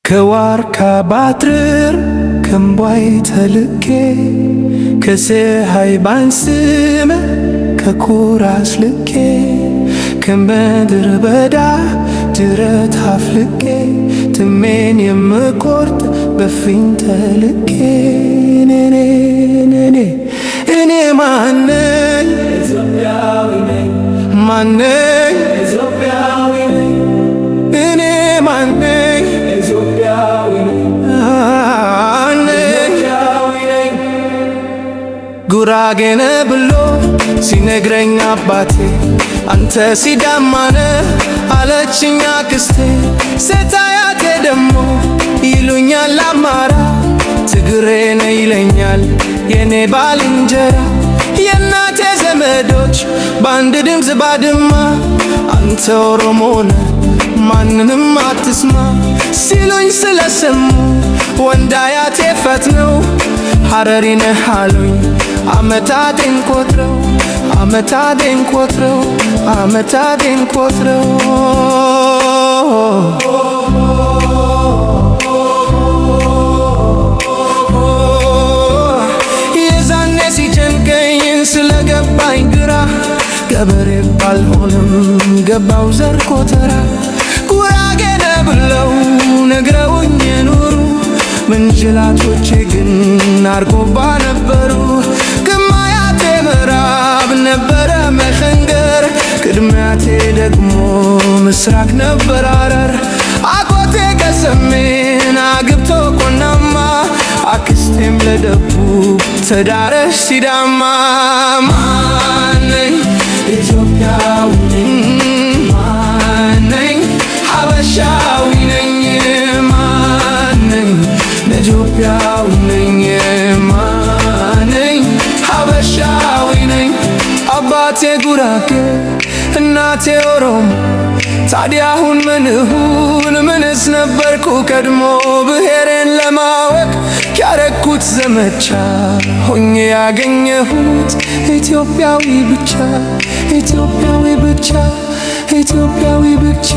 ከዋርካ ባትር ከእምቧይ ተልኬ ከፀሐይ ባንስም ከኩራ አስልኬ ከምድረ በዳ ጅረት አፍልቄ ትሜን የምቆርጥ በፊኝ ተልኬ እኔ ማነኝ? ኢትዮጵያዊ ነኝ። ማነኝ? ኢትዮጵያዊ ነኝ። እኔ ማነኝ? ኢትዮጵያዊ ነኝ። ጉራጌ ነህ ብሎ ሲነግረኝ አባቴ አንተ ሲዳማ ነህ አለችኝ አክስቴ። ሴት አያቴ ደሞ ይሉኛል አማራ ትግሬ ነህ ይለኛል የኔ ባልንጀራ። የእናቴ ዘመዶች በአንድ ድምፅ ባድማ አንተ ኦሮሞ ነህ ማንንም አትስማ ሲሉኝ ስለሰሙ ወንድ አያቴ ፈትነው ሐረሪ ነህ አሉኝ አመታቴን ቆጥረው አመታቴን ቆጥረው አመታቴን ቆጥረው። የዛኔ ሲጨንቀኝ ስለገባኝ ግራ ገበሬ ባልሆንም ገባው ዘር ኮተራ። ጉራጌ ነህ ብለው ነግረውኝ ኑሩ ምንጅላቶቼ ግን አርጎባ ነበሩ። ግማያቴ ምዕራብ ነበረ መሸንገር ቅድሚያቴ ደግሞ ምስራቅ ነበር ሐረር። አጎቴ ከሰሜን አግብቶ ቆናማ አክስቴም ለደቡብ ተዳረሽ ሲዳማ። ማነኝ? ኢትዮጵያዊ ነኝ። ማነኝ? ሀበሻዊ ነኝ። ማነኝ? ኢትዮጵያዊ ነኝ። ማነኝ? ሀበሻዊ ነኝ። አባቴ ጉራጌ እናቴ ኦሮሞ ታዲያ አሁን ምን እሁን? ምንስ ነበርኩ ቀድሞ ብሔሬን ለማወቅ ያረኩት ዘመቻ ሆኜ ያገኘሁት ኢትዮጵያዊ ብቻ ኢትዮጵያዊ ብቻ ኢትዮጵያዊ ብቻ።